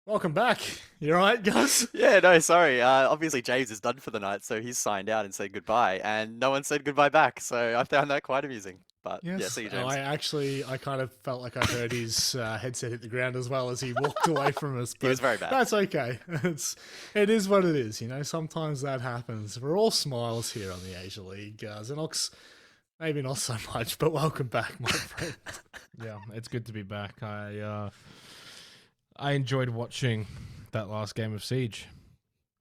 Welcome back. You alright, Gus? Yeah, no, sorry. Obviously, James is done for the night, so he's signed out and said goodbye, and no one said goodbye back. So I found that quite amusing. But yeah, Yes. see you, Oh, James. I kind of felt like I heard his headset hit the ground as well as he walked away from us. He was But very bad. that's okay. It is what it is. You know, sometimes that happens. We're all smiles here on the Asia League. Xenox, maybe not so much, but welcome back, my friend. Yeah, it's good to be back. I enjoyed watching that last game of Siege.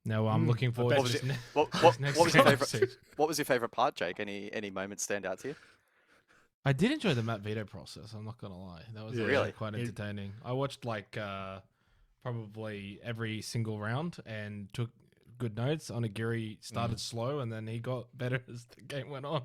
Now I'm looking forward bet to you- this, What, this what, next what was your game of favorite? Siege. What was your favorite part, Jake? Any moments stand out to you? I did enjoy the map veto process. I'm not gonna lie, that was Really? quite entertaining. I watched probably every single round and took good notes. Onigiri started slow and then he got better as the game went on.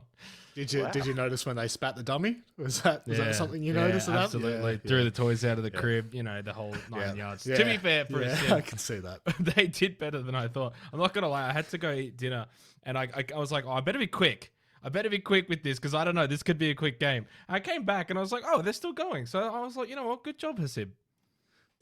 Did you Wow. did you notice when they spat the dummy? Was that something you noticed? Yeah, about? absolutely. Yeah, Threw yeah. the toys out of the crib. You know, the whole 9 yards. Yeah. To be fair, for a yeah, sim, I can see that. they did better than I thought. I'm not gonna lie. I had to go eat dinner, and I was like, oh, I better be quick. I better be quick with this because I don't know. This could be a quick game. I came back and I was like, oh, they're still going. So I was like, you know what? Good job, Hasib.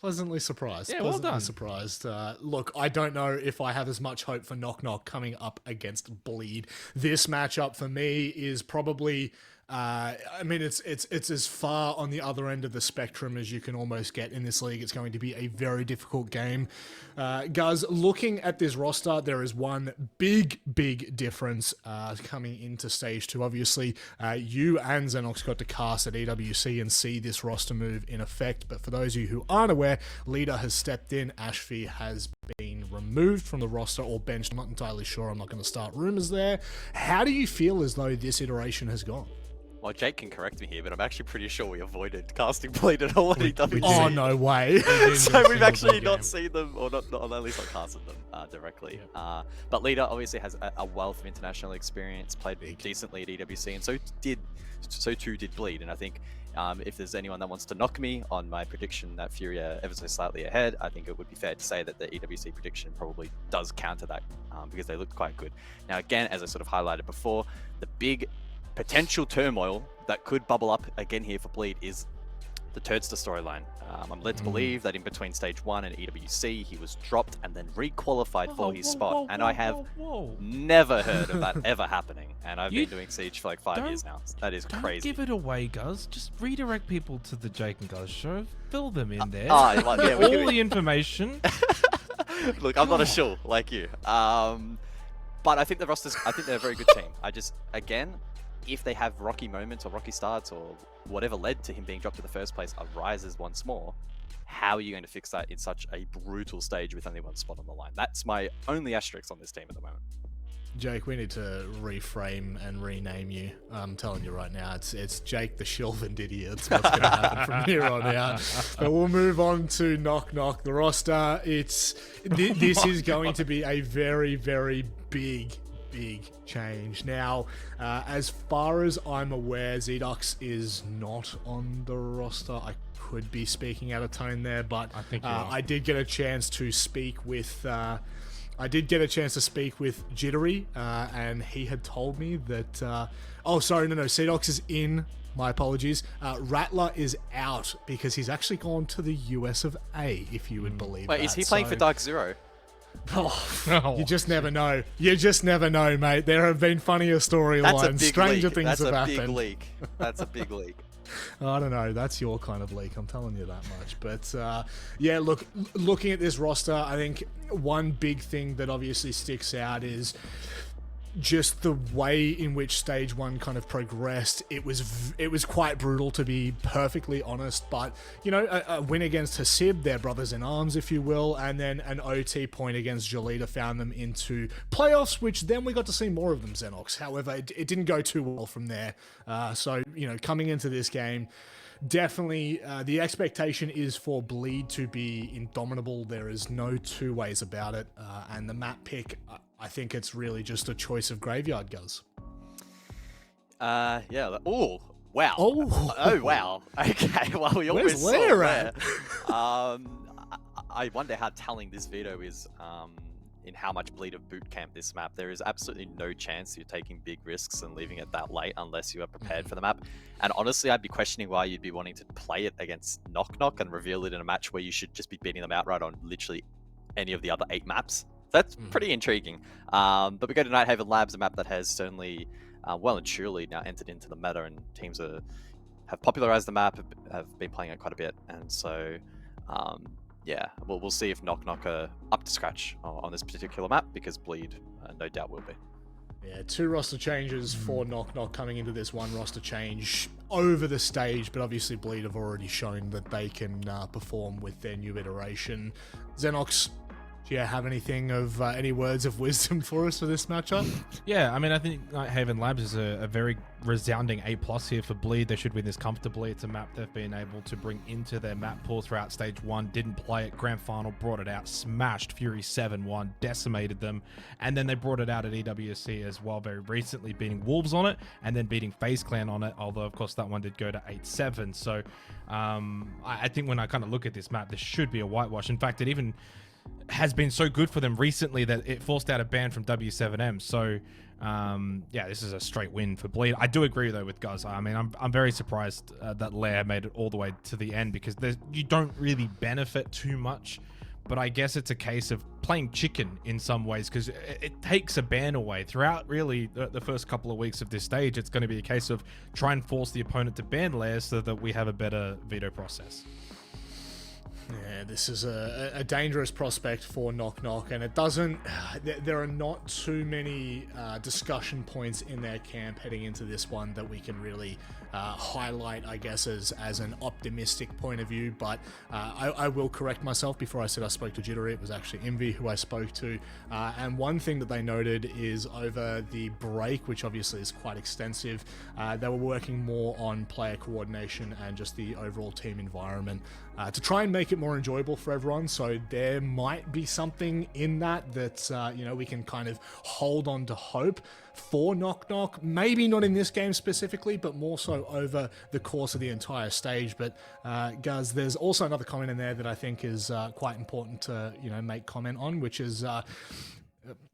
Pleasantly surprised. Yeah, well pleasantly done. surprised. Look, I don't know if I have as much hope for Knock Knock coming up against Bleed. This matchup for me is probably. I mean, it's as far on the other end of the spectrum as you can almost get in this league. It's going to be a very difficult game. Guys, looking at this roster, there is one big difference coming into Stage 2. Obviously, you and Xenox got to cast at EWC and see this roster move in effect. But for those of you who aren't aware, Leader has stepped in. Ashfi has been removed from the roster or benched. I'm not entirely sure. I'm not going to start rumors there. How do you feel as though this iteration has gone? Well, Jake can correct me here, but I'm actually pretty sure we avoided casting Bleed at all at EWC. Oh, no way. So we've actually not game. seen them, or not at least not casted them directly. But Leader obviously has a wealth of international experience, played decently at EWC, and so too did Bleed. And I think if there's anyone that wants to knock me on my prediction that Fury are ever so slightly ahead, I think it would be fair to say that the EWC prediction probably does counter that because they looked quite good. Now, again, as I sort of highlighted before, the big potential turmoil that could bubble up again here for Bleed is the Turdster storyline. I'm led to believe that in between Stage 1 and EWC, he was dropped and then re-qualified for his spot. And I have never heard of that ever happening. And I've been doing Siege for like 5 years now. That is Don't crazy. give it away, Guz. Just redirect people to the Jake and Guz show. Fill them in there. Well, yeah, we All can- the information. Look, I'm not a shill like you. But I think I think they're a very good team. Again, if they have rocky moments or rocky starts or whatever led to him being dropped in the first place arises once more, how are you going to fix that in such a brutal stage with only one spot on the line? That's my only asterisk on this team at the moment. Jake, we need to reframe and rename you. I'm telling you right now, it's Jake the Shilvin idiot. It's what's going to happen from here on out. But we'll move on to Knock Knock. The roster, this is going to be a very big change. Now, as far as I'm aware, Zedux is not on the roster. I could be speaking out of tone there, but I think you are. I did get a chance to speak with Jittery, and he had told me that. Cedox is in. My apologies. Rattler is out because he's actually gone to the US of A, if you would believe Wait, that. is he playing for Dark Zero? Oh, you just never know. You just never know, mate. There have been funnier That's a storylines. big Stranger leak. things That's have a happened. big leak. That's a big leak. I don't know. That's your kind of leak. I'm telling you that much. But yeah, looking at this roster, I think one big thing that obviously sticks out is just the way in which Stage 1 kind of progressed. It was quite brutal, to be perfectly honest, but you know, a win against Hasib, their brothers in arms, if you will, and then an OT point against Jalita found them into playoffs, which then we got to see more of them, Xenox. However, it didn't go too well from there. So, you know, coming into this game, definitely the expectation is for Bleed to be indomitable. There is no two ways about it. And the map pick, I think it's really just a choice of Graveyard Guz. Yeah. Oh, wow. Oh. Wow. Okay. Well, we Where's almost saw Lair there. at? I wonder how telling this veto is in how much Bleed have boot camped this map. There is absolutely no chance you're taking big risks and leaving it that late unless you are prepared for the map. And honestly, I'd be questioning why you'd be wanting to play it against Knock Knock and reveal it in a match where you should just be beating them outright on literally any of the other 8 maps. That's pretty intriguing. But we go to Nighthaven Labs, a map that has certainly well and truly now entered into the meta, and teams have popularized the map, have been playing it quite a bit. And so, yeah, we'll see if Knock Knock are up to scratch on this particular map, because Bleed no doubt will be. Yeah, 2 roster changes for Knock Knock coming into this 1 roster change over the stage, but obviously Bleed have already shown that they can perform with their new iteration. Xenox, do you have anything of any words of wisdom for us for this matchup? Yeah, I mean, I think Nighthaven Labs is a very resounding A+ here for Bleed. They should win this comfortably. It's a map they've been able to bring into their map pool throughout stage 1. Didn't play it, grand final, brought it out, smashed Fury 7-1, decimated them, and then they brought it out at EWC as well very recently, beating Wolves on it, and then beating FaZe Clan on it, although of course that one did go to 8-7. So I think when I kind of look at this map, this should be a whitewash. In fact, it even has been so good for them recently that it forced out a ban from W7M. So yeah, this is a straight win for Bleed. I do agree though with Guz. I mean, I'm very surprised that Lair made it all the way to the end, because you don't really benefit too much. But I guess it's a case of playing chicken in some ways, because it takes a ban away throughout really the first couple of weeks of this stage. It's going to be a case of try and force the opponent to ban Lair so that we have a better veto process. Yeah, this is a dangerous prospect for Knock Knock, and it doesn't. There are not too many discussion points in their camp heading into this one that we can really highlight, I guess, as an optimistic point of view. But I will correct myself. Before I said I spoke to Jittery, it was actually Envy who I spoke to. And one thing that they noted is over the break, which obviously is quite extensive, they were working more on player coordination and just the overall team environment to try and make it more enjoyable for everyone. So there might be something in that you know, we can kind of hold on to hope for Knock Knock. Maybe not in this game specifically, but more so over the course of the entire stage. But Guz, there's also another comment in there that I think is quite important to, you know, make comment on, which is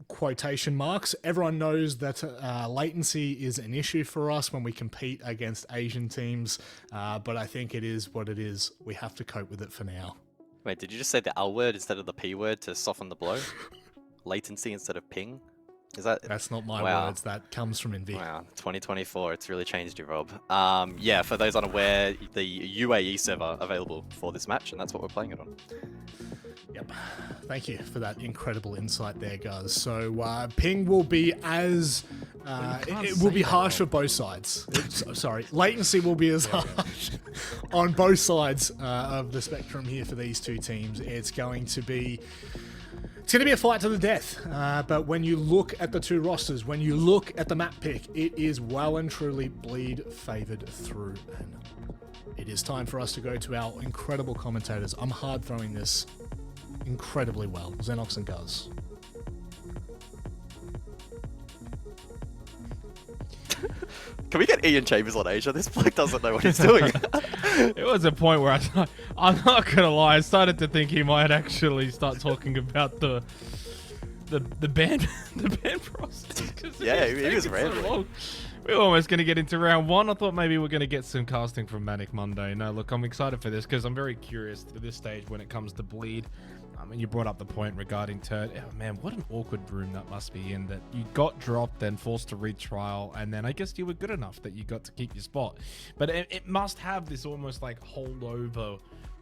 quotation marks. Everyone knows that latency is an issue for us when we compete against Asian teams, but I think it is what it is. We have to cope with it for now. Wait, did you just say the L word instead of the P word to soften the blow? Latency instead of ping? That's not my words. That comes from Envy. Wow, 2024, it's really changed you, Rob. Yeah, for those unaware, the UAE server available for this match, and that's what we're playing it on. Yep. Thank you for that incredible insight there, guys. So ping will be as it will be harsh for both sides. Sorry, latency will be as harsh on both sides of the spectrum here for these two teams. It's going to be a fight to the death, but when you look at the two rosters, when you look at the map pick, it is well and truly Bleed favoured through. And it is time for us to go to our incredible commentators. I'm hard throwing this incredibly well. Xenox and Guz. Can we get Ian Chambers on Asia? This bloke doesn't know what he's doing. It was a point where I'm not gonna lie, I started to think he might actually start talking about the band process. Yeah, he was rambling. We were almost going to get into round 1. I thought maybe we're going to get some casting from Manic Monday. No, look, I'm excited for this because I'm very curious to this stage when it comes to Bleed. I mean, you brought up the point regarding Turd. Oh, man, what an awkward room that must be in, that you got dropped, then forced to retrial, and then I guess you were good enough that you got to keep your spot. But it must have this almost like holdover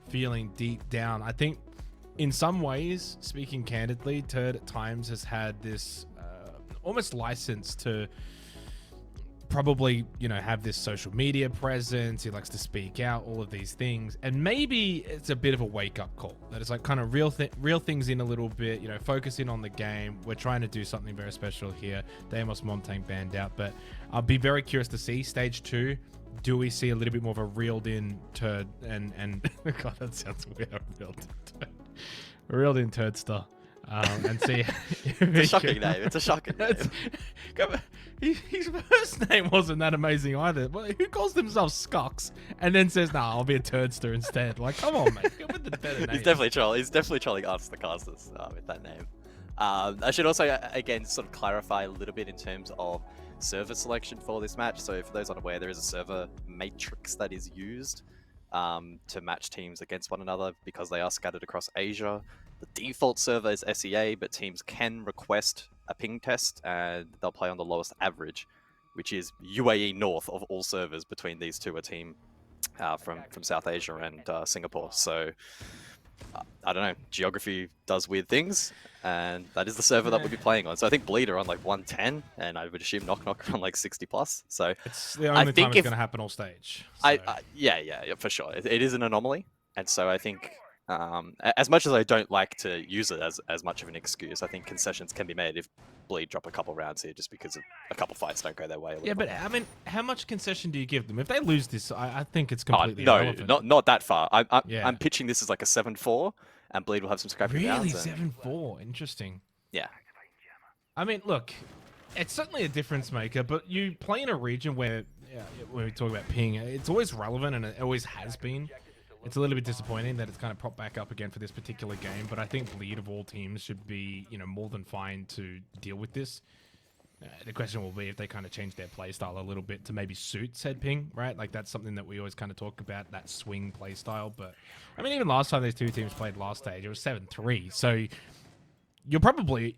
feeling deep down. I think in some ways, speaking candidly, Turd at times has had this almost license to probably, you know, have this social media presence. He likes to speak out, all of these things, and maybe it's a bit of a wake-up call that it's like kind of real things in a little bit, you know, focusing on the game. We're trying to do something very special here. Deimos Montaigne banned out, but I'll be very curious to see stage 2. Do we see a little bit more of a reeled-in Turd and God, that sounds weird. Reeled-in Turd star. And see. It's a shocking name. It's a shocking name. His first name wasn't that amazing either. Who calls themselves Scucks and then says, "Nah, I'll be a Turdster instead"? Like, come on, mate. Go with the better name. He's definitely trolling. He's definitely trolling us, the casters, with that name. I should also, again, sort of clarify a little bit in terms of server selection for this match. So for those unaware, there is a server matrix that is used to match teams against one another because they are scattered across Asia. The default server is SEA, but teams can request a ping test and they'll play on the lowest average, which is UAE North of all servers between these two, a team from South Asia and Singapore. So I don't know, geography does weird things, and that is the server that we'll be playing on. So I think Bleed are on like 110, and I would assume Knock Knock are on like 60 plus. So It's the only time it's going to happen all stage. So. Yeah, for sure. It is an anomaly, and so I think as much as I don't like to use it as much of an excuse, I think concessions can be made if Bleed drop a couple rounds here just because of a couple fights don't go their way. Yeah, but I mean, how much concession do you give them? If they lose this, I think it's completely irrelevant. Not that far. I'm pitching this as like a 7-4, and Bleed will have some scrappy rounds. Really, 7-4? Interesting. Yeah. I mean, look, it's certainly a difference maker, but you play in a region where, when we talk about ping, it's always relevant, and it always has been. It's a little bit disappointing that it's kind of propped back up again for this particular game, but I think Bleed of all teams should be, more than fine to deal with this. The question will be if they kind of change their playstyle a little bit to maybe suit said ping, right? Like that's something that we always kind of talk about, that swing playstyle. But I mean, even last time these two teams played last stage, it was 7-3. So you're probably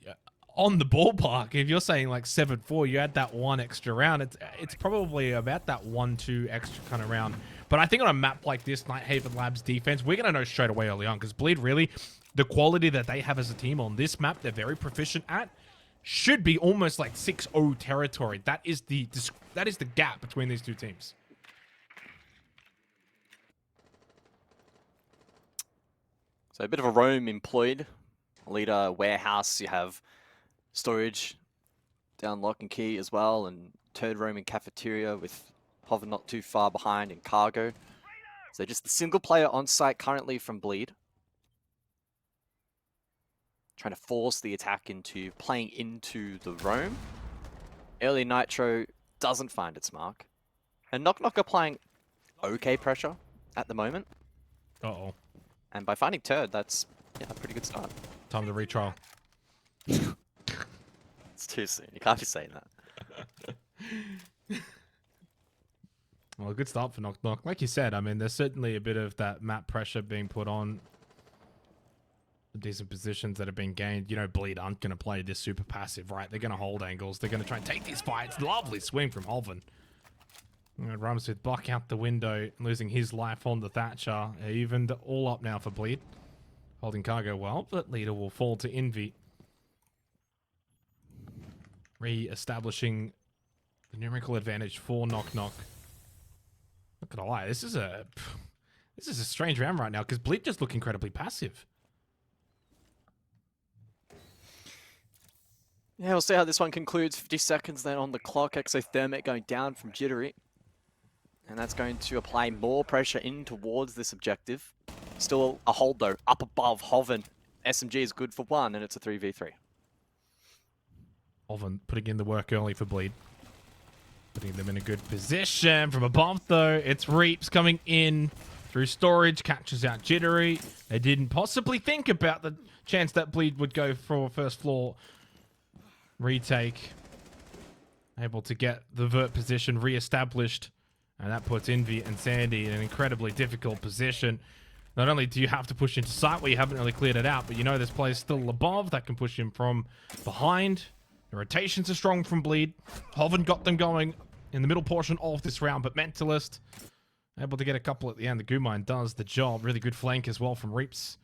on the ballpark. If you're saying like 7-4, you add that one extra round, it's probably about that 1-2 extra kind of round. But I think on a map like this, Nighthaven Labs defense, we're going to know straight away early on because Bleed really, the quality that they have as a team on this map, they're very proficient at, should be almost like 6-0 territory. That is the gap between these two teams. So a bit of a roam employed. Leader warehouse, you have storage down lock and key as well, and third roaming cafeteria with Hover not too far behind in cargo. So just the single player on site currently from Bleed. Trying to force the attack into playing into the roam. Early Nitro doesn't find its mark. And Knock Knock are playing okay pressure at the moment. Uh-oh. And by finding Turd, that's a pretty good start. Time to retrial. It's too soon. You can't be saying that. Well, a good start for Knock Knock. Like you said, I mean, there's certainly a bit of that map pressure being put on. The decent positions that have been gained. Bleed aren't going to play this super passive, right? They're going to hold angles. They're going to try and take these fights. Lovely swing from Holven. Rums with Buck out the window, losing his life on the Thatcher. Evened all up now for Bleed. Holding cargo well, but leader will fall to Envy. Re-establishing the numerical advantage for Knock Knock. Not gonna lie, this is a strange round right now because Bleed just look incredibly passive. Yeah, we'll see how this one concludes. 50 seconds then on the clock. Exothermic going down from Jittery. And that's going to apply more pressure in towards this objective. Still a hold though, up above Hoven. SMG is good for one, and it's a 3v3. Hoven putting in the work early for Bleed. Putting them in a good position. From above though, it's Reaps coming in through storage, catches out Jittery. They didn't possibly think about the chance that Bleed would go for first floor retake. Able to get the vert position re-established. And that puts Envy and Sandy in an incredibly difficult position. Not only do you have to push into sight where you haven't really cleared it out, but this player's still above that can push him from behind. The rotations are strong from Bleed. Hoven got them going in the middle portion of this round, but Mentalist able to get a couple at the end. The Gumine does the job. Really good flank as well from Reaps.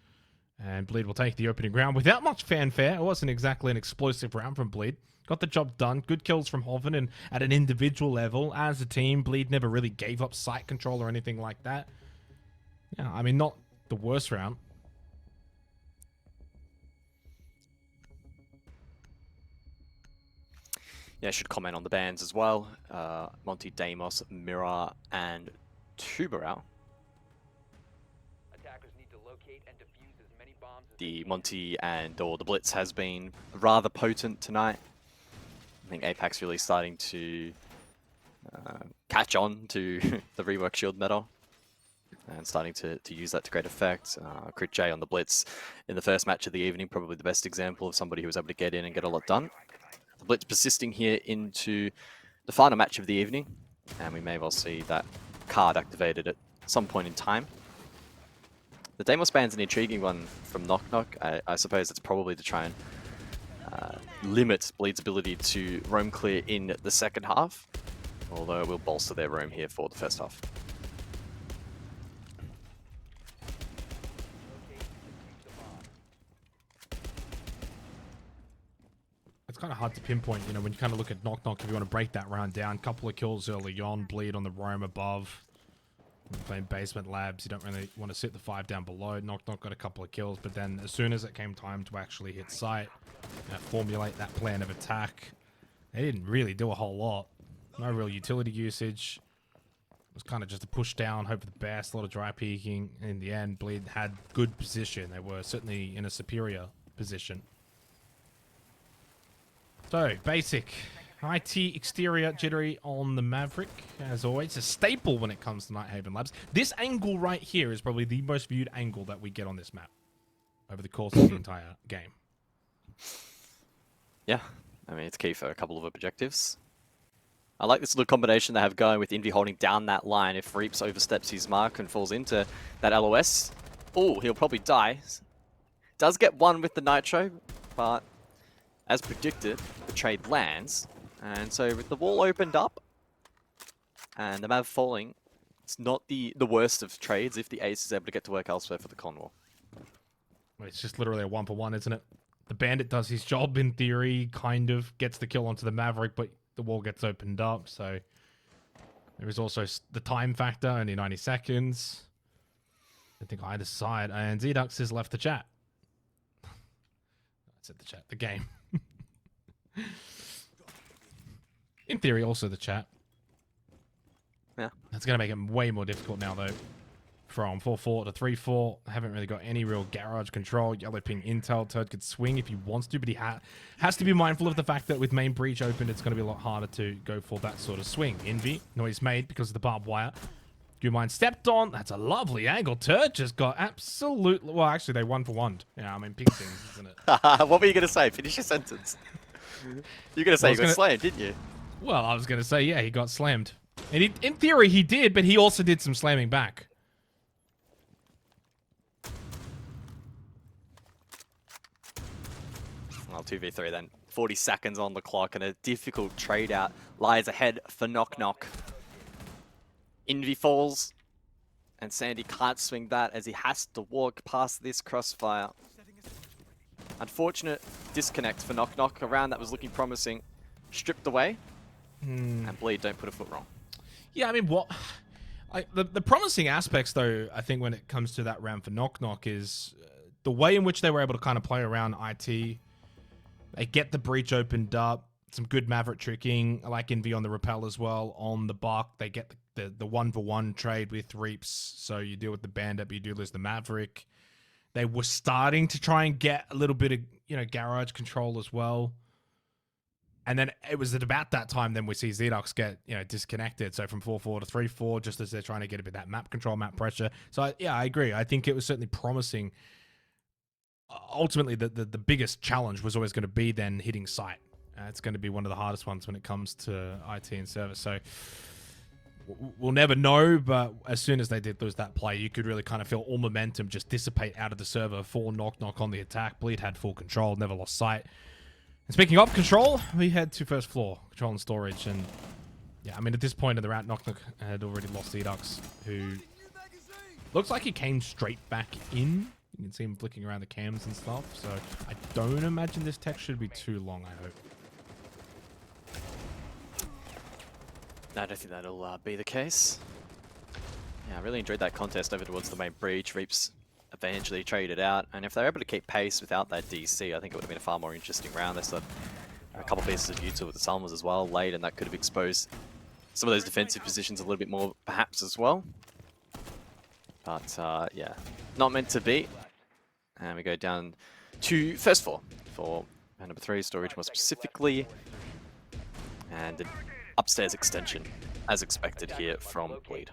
And Bleed will take the opening round without much fanfare. It wasn't exactly an explosive round from Bleed. Got the job done. Good kills from Hoven, and at an individual level, as a team, Bleed never really gave up site control or anything like that. Yeah, I mean, not the worst round. Yeah, I should comment on the bans as well. Monty, Deimos, Mirror, and Tubarao. The Monty or the Blitz has been rather potent tonight. I think Apex really starting to catch on to the rework shield meta. and starting to use that to great effect. Crit J on the Blitz in the first match of the evening, probably the best example of somebody who was able to get in and get a lot done. The Blitz persisting here into the final match of the evening, and we may well see that card activated at some point in time. The Deimos ban's an intriguing one from Knock Knock. I suppose it's probably to try and limit Bleed's ability to roam clear in the second half, although it will bolster their roam here for the first half. It's kind of hard to pinpoint, you know, when you kind of look at Knock Knock, if you want to break that round down. Couple of kills early on, Bleed on the roam above. Playing basement labs, you don't really want to sit the 5 down below. Knock Knock got a couple of kills, but then as soon as it came time to actually hit site, formulate that plan of attack, they didn't really do a whole lot. No real utility usage. It was kind of just a push down, hope for the best, a lot of dry peeking. In the end, Bleed had good position. They were certainly in a superior position. So, basic. IT exterior jittery on the Maverick, as always. A staple when it comes to Nighthaven Labs. This angle right here is probably the most viewed angle that we get on this map over the course of the entire game. Yeah, I mean, it's key for a couple of objectives. I like this little combination they have going with Envy holding down that line. If Reaps oversteps his mark and falls into that LOS, oh, he'll probably die. Does get one with the Nitro, but as predicted, the trade lands. And so with the wall opened up and the Mav falling, it's not the worst of trades if the Ace is able to get to work elsewhere for the Conwall. It's just literally a 1-for-1, isn't it? The Bandit does his job in theory, kind of gets the kill onto the Maverick, but the wall gets opened up. So there is also the time factor, only 90 seconds. I think either side. And Zdux has left the chat. I said the chat, the game. In theory, also the chat. Yeah. That's going to make it way more difficult now, though. From 4-4 to 3-4. Haven't really got any real garage control. Yellow ping intel. Turd could swing if he wants to, but he has to be mindful of the fact that with main breach open, it's going to be a lot harder to go for that sort of swing. Envy, noise made because of the barbed wire. Mine stepped on. That's a lovely angle. Turd just got absolutely... Well, actually, they 1-for-1'd. Yeah, I mean, ping things, isn't it? What were you going to say? Finish your sentence. You're going to say you got slammed, didn't you? Well, I was going to say, yeah, he got slammed. And in theory, he did, but he also did some slamming back. Well, 2v3 then. 40 seconds on the clock, and a difficult trade out lies ahead for Knock Knock. Envy falls, and Sandy can't swing that as he has to walk past this crossfire. Unfortunate disconnect for Knock Knock. A round that was looking promising, stripped away, and Bleed don't put a foot wrong. Yeah, I mean, the promising aspects, though, I think when it comes to that round for Knock Knock is the way in which they were able to kind of play around IT. They get the breach opened up, some good Maverick tricking. I like Envy on the rappel as well. On the Buck, they get the 1-for-1 trade with Reaps, so you deal with the Bandit, but you do lose the Maverick. They were starting to try and get a little bit of, garage control as well. And then it was at about that time then we see Zdux get, disconnected. So from 4-4 to 3-4, just as they're trying to get a bit of that map control, map pressure. So, yeah, I agree. I think it was certainly promising. Ultimately, the biggest challenge was always going to be then hitting site. It's going to be one of the hardest ones when it comes to IT and service. So we'll never know, but as soon as they did lose that play, you could really kind of feel all momentum just dissipate out of the server for Knock Knock on the attack. Bleed had full control, never lost sight. And speaking of control, we head to first floor, control and storage. And yeah, I mean, at this point in the round, Knock Knock had already lost Zdux, who looks like he came straight back in. You can see him flicking around the cams and stuff. So I don't imagine this tech should be too long, I hope. No, I don't think that'll be the case. Yeah, I really enjoyed that contest over towards the main breach. Reaps eventually traded out, and if they're able to keep pace without that DC, I think it would have been a far more interesting round. They still had a couple pieces of util with the Summers as well late, and that could have exposed some of those defensive positions a little bit more, perhaps, as well. But, yeah, not meant to be. And we go down to first floor for round number 3, storage more specifically. And an upstairs extension, as expected here from Bleed.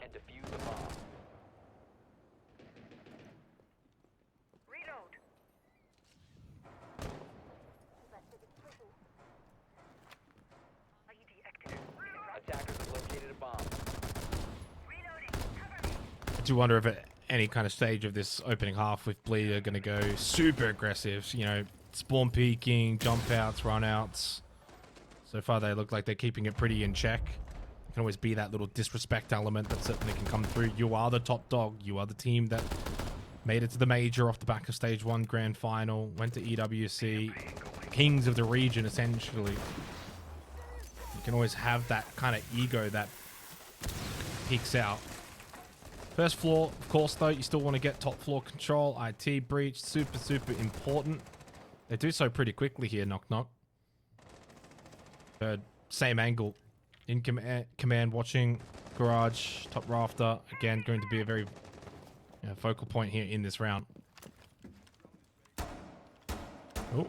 do wonder if at any kind of stage of this opening half with Bleed are going to go super aggressive. You know, spawn peeking, jump outs, run outs. So far, they look like they're keeping it pretty in check. It can always be that little disrespect element that certainly can come through. You are the top dog. You are the team that made it to the major off the back of Stage 1 Grand Final. Went to EWC. Kings of the region, essentially. You can always have that kind of ego that peaks out. First floor, of course, though, you still want to get top floor control. IT breach, super, super important. They do so pretty quickly here, Knock Knock. Third, same angle. In command, watching garage, top rafter. Again, going to be a very focal point here in this round. Oh.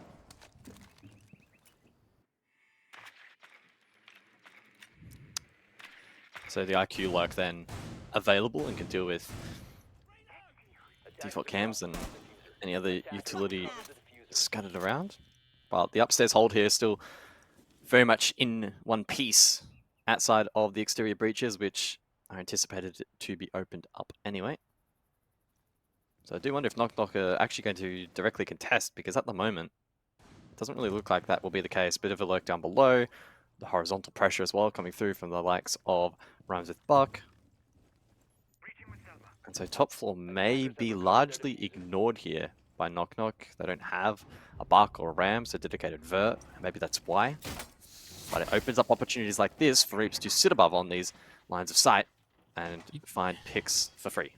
So the IQ lurk then available and can deal with default cams and any other utility scattered around. While the upstairs hold here is still very much in one piece outside of the exterior breaches, which are anticipated to be opened up anyway. So I do wonder if Knock Knock are actually going to directly contest, because at the moment, it doesn't really look like that will be the case. Bit of a lurk down below, the horizontal pressure as well coming through from the likes of Rhymes with Buck. And so top floor may be largely ignored here by Knock Knock. They don't have a Buck or a Ram, so dedicated Vert. Maybe that's why. But it opens up opportunities like this for Reaps to sit above on these lines of sight and find picks for free.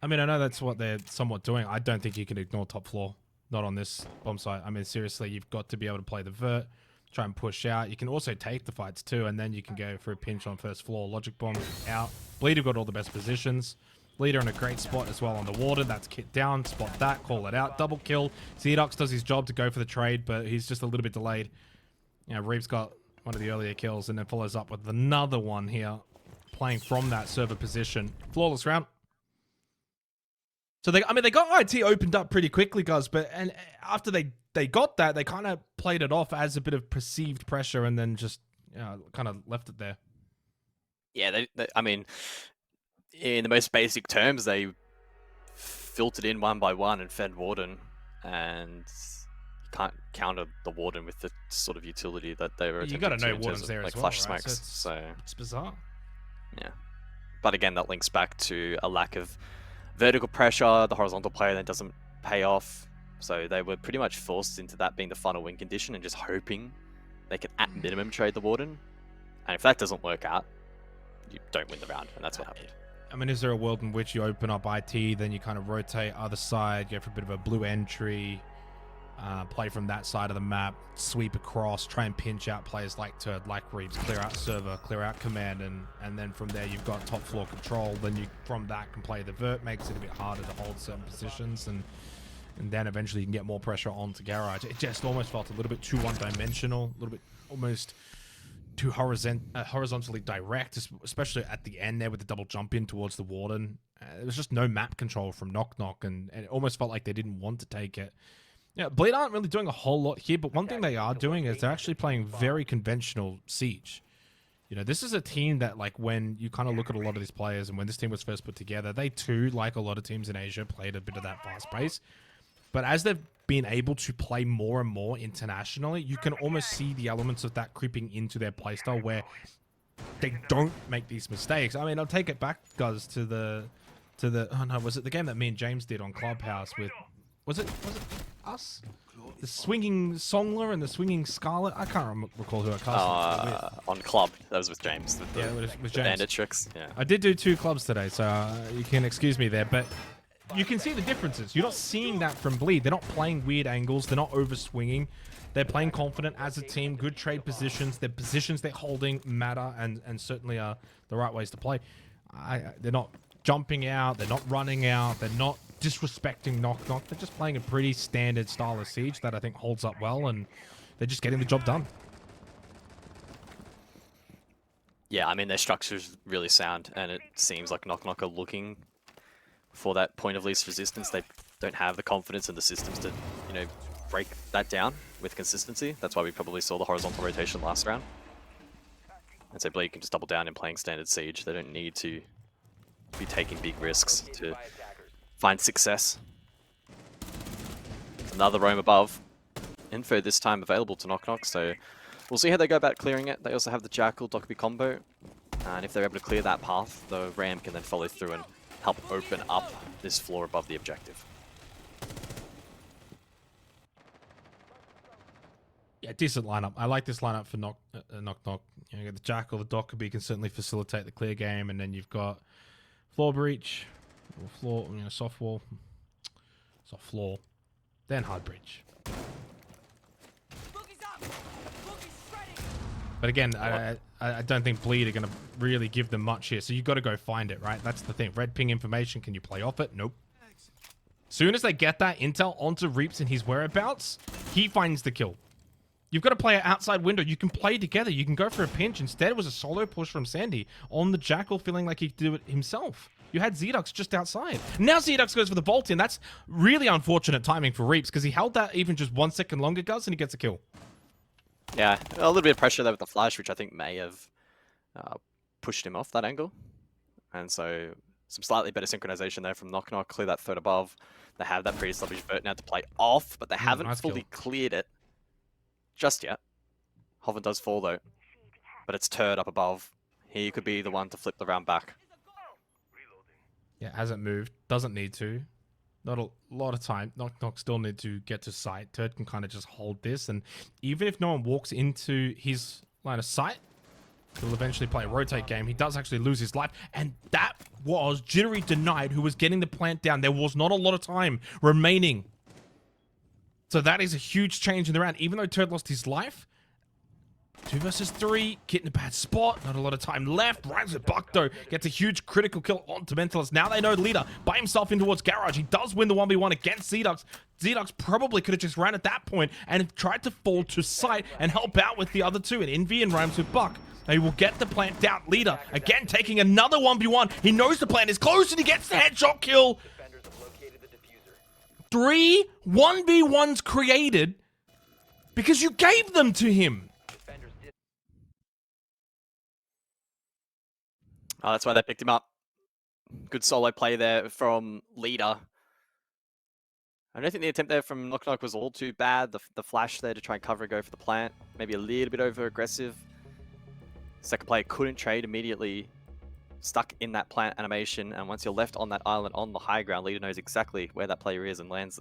I mean, I know that's what they're somewhat doing. I don't think you can ignore top floor. Not on this bomb site. I mean, seriously, you've got to be able to play the Vert, try and push out. You can also take the fights too, and then you can go for a pinch on first floor. Logic bomb out. Bleeder got all the best positions. Bleeder in a great spot as well on the water. That's kit down. Spot that. Call it out. Double kill. Xedox does his job to go for the trade, but he's just a little bit delayed. You know, Reap's got one of the earlier kills and then follows up with another one here, playing from that server position. Flawless round. So they got IT opened up pretty quickly, guys, but after they got that, they kind of played it off as a bit of perceived pressure and then just kind of left it there. Yeah, I mean, in the most basic terms, they filtered in one by one and fed Warden, and you can't counter the Warden with the sort of utility that they were attempting to. You got to know Warden's there like as well, flash right? smokes. So it's bizarre. Yeah, but again, that links back to a lack of vertical pressure. The horizontal player then doesn't pay off, so they were pretty much forced into that being the final win condition and just hoping they could at minimum trade the Warden. And if that doesn't work out, you don't win the round, and that's what happened. I mean, is there a world in which you open up IT, then you kind of rotate other side, go for a bit of a blue entry, play from that side of the map, sweep across, try and pinch out players like Turd, like Reeves, clear out server, clear out command, and then from there you've got top floor control. Then you from that can play the Vert, makes it a bit harder to hold certain positions, and then eventually you can get more pressure onto Garage. It just almost felt a little bit too one-dimensional, a little bit almost too horizontally direct, especially at the end there with the double jump in towards the Warden. There was just no map control from Knock Knock, and it almost felt like they didn't want to take it. Yeah, Bleed aren't really doing a whole lot here, but one thing they are doing is they're actually playing very conventional Siege. You know, this is a team that, like, when you kind of look at a lot of these players, and when this team was first put together, they too, like a lot of teams in Asia, played a bit of that fast pace. But as they've been able to play more and more internationally, you can almost see the elements of that creeping into their playstyle where they don't make these mistakes. I mean, I'll take it back, guys, to the oh no, was it the game that me and James did on Clubhouse with, was it us? The swinging Songler and the swinging Scarlet? I can't recall who I cast it with. On Club, that was with James. With the, yeah, with James. Bandit tricks. Yeah. I did do 2 clubs today, so you can excuse me there, but you can see the differences. You're not seeing that from Bleed. They're not playing weird angles. They're not over-swinging. They're playing confident as a team. Good trade positions. Their positions they're holding matter and certainly are the right ways to play. They're not jumping out. They're not running out. They're not disrespecting Knock Knock. They're just playing a pretty standard style of Siege that I think holds up well, and they're just getting the job done. Yeah, I mean, their structure's really sound, and it seems like Knock Knock are looking for that point of least resistance. They don't have the confidence in the systems to, you know, break that down with consistency. That's why we probably saw the horizontal rotation last round. And so Bleed can just double down in playing standard Siege. They don't need to be taking big risks to find success. Another roam above. Info this time available to Knock Knock, so we'll see how they go about clearing it. They also have the Jackal Dokkaebi combo, and if they're able to clear that path, the Ram can then follow through and help open up this floor above the objective. Yeah, decent lineup. I like this lineup for Knock Knock. You get the Jackal, the Dokkaebi can certainly facilitate the clear game, and then you've got floor breach, or floor, soft wall, soft floor, then hard breach. But again, I don't think Bleed are going to really give them much here, so you've got to go find it, right? That's the thing. Red ping information, can you play off it? Nope. Soon as they get that intel onto Reaps and his whereabouts, he finds the kill. You've got to play an outside window. You can play together. You can go for a pinch. Instead, it was a solo push from Sandy on the Jackal, feeling like he could do it himself. You had Zedux just outside. Now Zedux goes for the bolt in. That's really unfortunate timing for Reaps, because he held that even just 1 second longer, Guz, and he gets a kill. Yeah, a little bit of pressure there with the flash, which I think may have pushed him off that angle. And so some slightly better synchronization there from Knock Knock. Clear that third above. They have that pre-established vert now to play off, but they haven't nice fully kill. cleared it just yet. Hoven does fall though, but it's turd up above. He could be the one to flip the round back. Yeah, hasn't moved. Doesn't need to. Not a lot of time. Knock Knock still need to get to sight. Turd can kind of just hold this, and even if no one walks into his line of sight, he'll eventually play a rotate game. He does actually lose his life, and that was Jittery denied, who was getting the plant down. There was not a lot of time remaining. So that is a huge change in the round. Even though Turd lost his life, 2 versus 3, Kit in a bad spot, not a lot of time left. Rhymes with Buck though, gets a huge critical kill onto Mentalist. Now they know Leader by himself in towards Garage. He does win the 1v1 against Zedux. Zedux probably could have just ran at that point and tried to fall to sight and help out with the other two, and Envy and Rhymes with Buck. He will get the plant down. Leader again taking another 1v1. He knows the plant is close and he gets the headshot kill. 3 1v1s created because you gave them to him. Oh, that's why they picked him up. Good solo play there from Leader. I don't think the attempt there from Knock Knock was all too bad. The flash there to try and cover and go for the plant. Maybe a little bit over aggressive. Second player couldn't trade, immediately stuck in that plant animation. And once you're left on that island on the high ground, Leader knows exactly where that player is and lands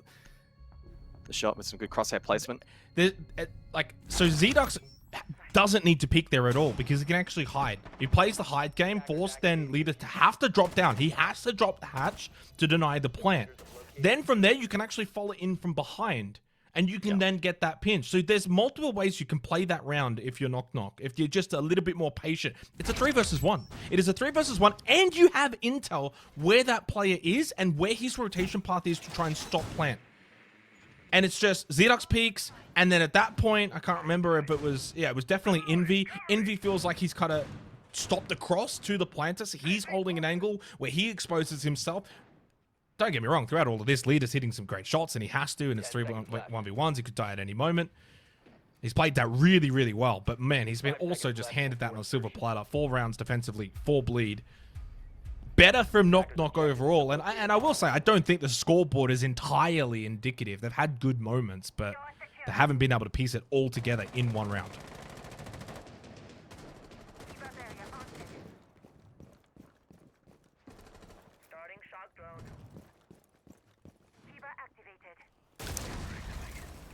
the shot with some good crosshair placement. So Zedux doesn't need to peek there at all because he can actually hide. He plays the hide game, force then Leader to have to drop down. He has to drop the hatch to deny the plant. Then from there, you can actually follow in from behind and you can then get that pinch. So there's multiple ways you can play that round if you're Knock Knock, if you're just a little bit more patient. It's a 3 versus 1. It is a 3 versus 1, and you have intel where that player is and where his rotation path is to try and stop plant. And it's just Zedux peaks, and then at that point, I can't remember if it was, it was definitely Envy. Envy feels like he's kind of stopped across to the planter, so he's holding an angle where he exposes himself. Don't get me wrong, throughout all of this, Leader's hitting some great shots, and he has to, and it's 3 1v1s. He could die at any moment. He's played that really, really well, but man, he's been also just handed that on a silver platter. 4 rounds defensively, 4 bleed. Better from Knock Knock overall, and I will say, I don't think the scoreboard is entirely indicative. They've had good moments, but they haven't been able to piece it all together in one round.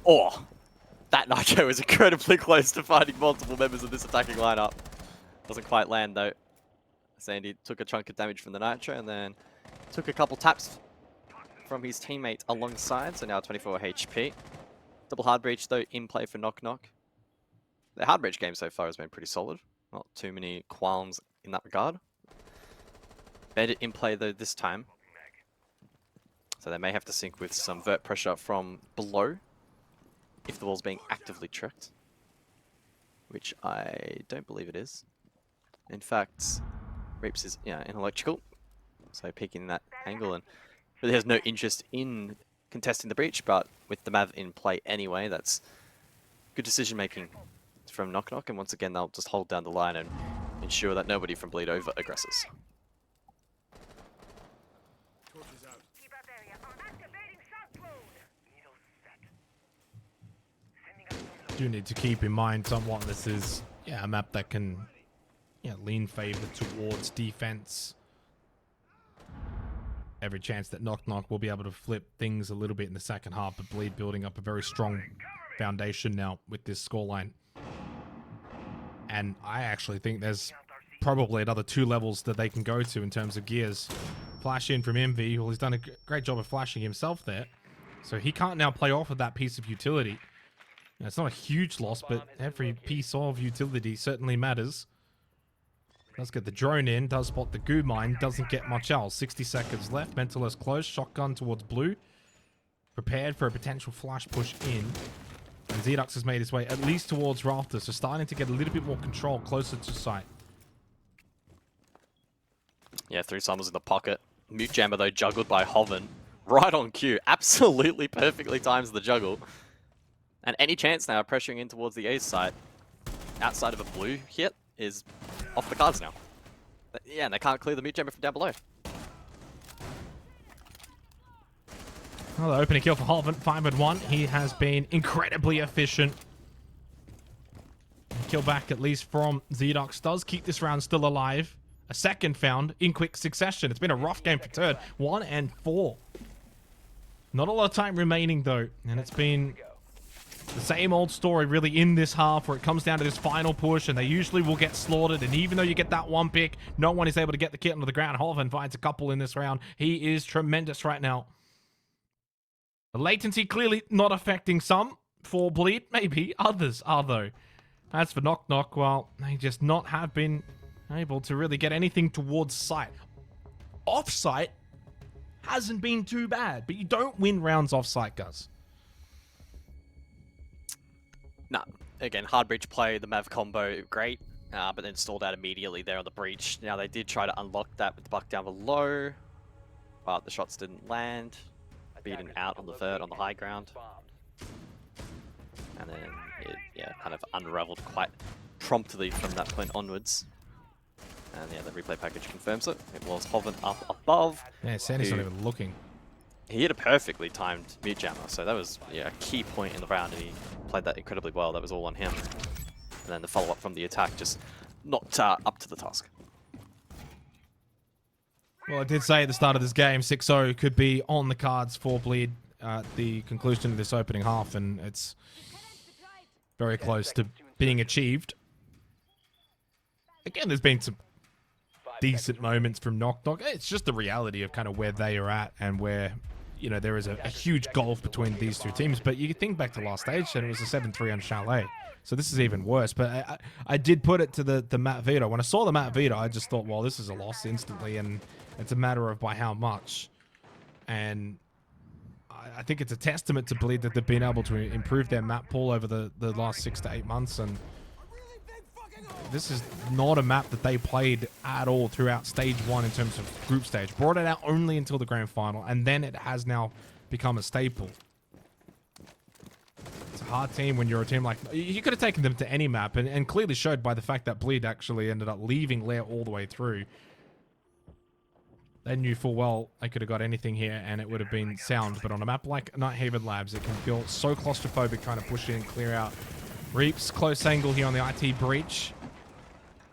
Oh, that Nitro was incredibly close to finding multiple members of this attacking lineup. Doesn't quite land though. Sandy took a chunk of damage from the Nitro and then took a couple taps from his teammate alongside, so now 24 HP. Double hard breach though in play for Knock Knock. The hard breach game so far has been pretty solid. Not too many qualms in that regard. Better in play though this time. So they may have to sync with some vert pressure from below if the wall's being actively tricked, which I don't believe it is. In fact, Reaps is in electrical, so peeking that angle and really has no interest in contesting the breach, but with the Mav in play anyway, that's good decision making from Knock Knock, and once again they'll just hold down the line and ensure that nobody from Bleed over aggresses. do need to keep in mind somewhat this is a map that can lean favor towards defense. Every chance that Knock Knock will be able to flip things a little bit in the second half, but Bleed building up a very strong foundation now with this scoreline. And I actually think there's probably another 2 levels that they can go to in terms of gears. Flash in from Envy. Well, he's done a great job of flashing himself there. So he can't now play off of that piece of utility. It's not a huge loss, but every piece of utility certainly matters. Does get the drone in, does spot the goo mine, doesn't get much else. 60 seconds left, Mentalist close, shotgun towards blue. Prepared for a potential flash push in. And Zedux has made his way at least towards Rafters, so starting to get a little bit more control closer to site. Yeah, 3 summers in the pocket. Mute Jammer, though, juggled by Hoven. Right on cue. Absolutely perfectly times the juggle. And any chance now of pressuring in towards the ace site, outside of a blue hit, is off the cards now. Yeah, and they can't clear the Mute Jammer from down below. Well, the opening kill for Hoven, 5-1. He has been incredibly efficient. Kill back at least from Zedux does keep this round still alive. A second found in quick succession. It's been a rough game for Turd. 1 and 4. Not a lot of time remaining though, and it's been the same old story really in this half where it comes down to this final push and they usually will get slaughtered, and even though you get that 1 pick, no one is able to get the kit onto the ground. Hoven finds a couple in this round. He is tremendous right now. The latency clearly not affecting some for Bleed, maybe others are though. As for Knock Knock, well, they just not have been able to really get anything towards site. Off-site hasn't been too bad, but you don't win rounds off-site, Gus. No, again, hard breach play, the Mav combo, great, but then stalled out immediately there on the breach. Now they did try to unlock that with the buck down below, but the shots didn't land. Beaten out on the third on the high ground. And then it kind of unraveled quite promptly from that point onwards. And yeah, the replay package confirms it. It was Hoven up above. Yeah, Sandy's not even looking. He hit a perfectly timed Mute Jammer, so that was a key point in the round, and he played that incredibly well. That was all on him. And then the follow-up from the attack just not up to the task. Well, I did say at the start of this game, 6-0 could be on the cards for Bleed at the conclusion of this opening half, and it's very close to being achieved. Again, there's been some decent moments from Knock Knock. It's just the reality of kind of where they are at and where, there is a huge gulf between these two teams. But you think back to last stage, and it was a 7-3 on Chalet. So this is even worse. But I did put it to the map veto. When I saw the map veto, I just thought, well, this is a loss instantly, and it's a matter of by how much. And I think it's a testament to Bleed that they've been able to improve their map pool over the last 6 to 8 months. And this is not a map that they played at all throughout stage 1 in terms of group stage. Brought it out only until the grand final, and then it has now become a staple. It's a hard team when you're a team like... You could have taken them to any map, and clearly showed by the fact that Bleed actually ended up leaving Lair all the way through. They knew full well they could have got anything here, and it would have been sound. But on a map like Nighthaven Labs, it can feel so claustrophobic trying to push in and clear out. Reaps, close angle here on the IT breach.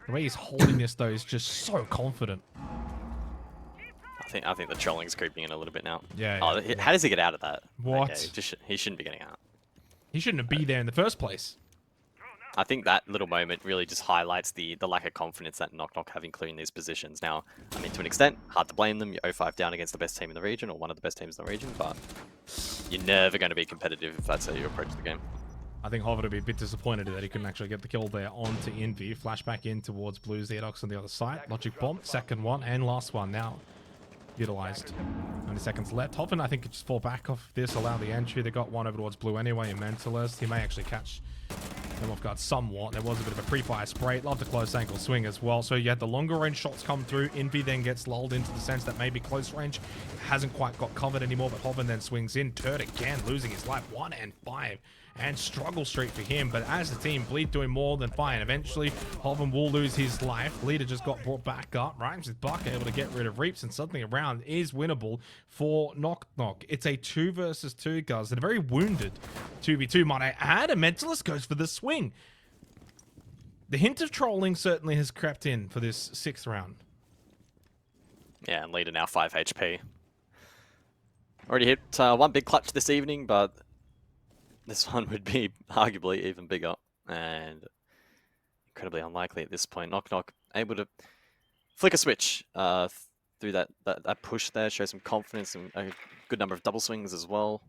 The way he's holding this, though, is just so confident. I think the trolling's creeping in a little bit now. Yeah. How does he get out of that? What? Okay, he shouldn't be getting out. He shouldn't be there in the first place. I think that little moment really just highlights the lack of confidence that Knock Knock have in clearing these positions. Now, I mean, to an extent, hard to blame them. You're 0-5 down against the best team in the region, or one of the best teams in the region, but you're never going to be competitive if that's how you approach the game. I think Hover would be a bit disappointed that he couldn't actually get the kill there onto Envy. Flashback in towards Blues, the Edox on the other side. Logic Bomb, second one and last one now utilized. 90 seconds left. Hoven, I think, could just fall back off this, allow the entry. They got one over towards Blue anyway, and Mentalist. He may actually catch them off guard somewhat. There was a bit of a pre-fire spray. Loved a close angle swing as well. So you had the longer range shots come through. Envy then gets lulled into the sense that maybe close range hasn't quite got covered anymore, but Hoven then swings in. Turd again losing his life. 1 and 5. And struggle streak for him, but as a team, Bleed doing more than fine. Eventually, Hoven will lose his life. Leader just got brought back up. Rhymes with Buck able to get rid of Reaps, and suddenly a round is winnable for Knock Knock. It's a 2 versus 2, guys. They're very wounded 2v2, might I add. A Mentalist goes for the swing. The hint of trolling certainly has crept in for this 6th round. Yeah, and Leader now 5 HP. Already hit one big clutch this evening, but this one would be arguably even bigger and incredibly unlikely at this point. Knock Knock able to flick a switch through that push there, show some confidence and a good number of double swings as well.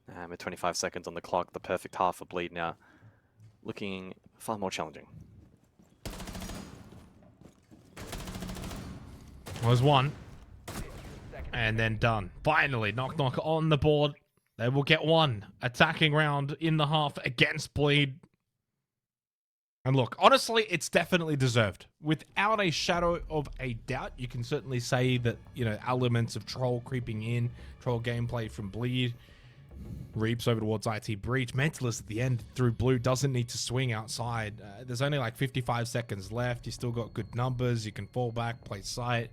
And with 25 seconds on the clock, the perfect half for Bleed now looking far more challenging. Was one. And then done. Finally, Knock Knock on the board. They will get one attacking round in the half against Bleed. And look, honestly, it's definitely deserved. Without a shadow of a doubt, you can certainly say that, you know, elements of Troll creeping in, Troll gameplay from Bleed, Reaps over towards IT Breach. Mentalist at the end through Blue doesn't need to swing outside. There's only like 55 seconds left. You still got good numbers. You can fall back, play sight.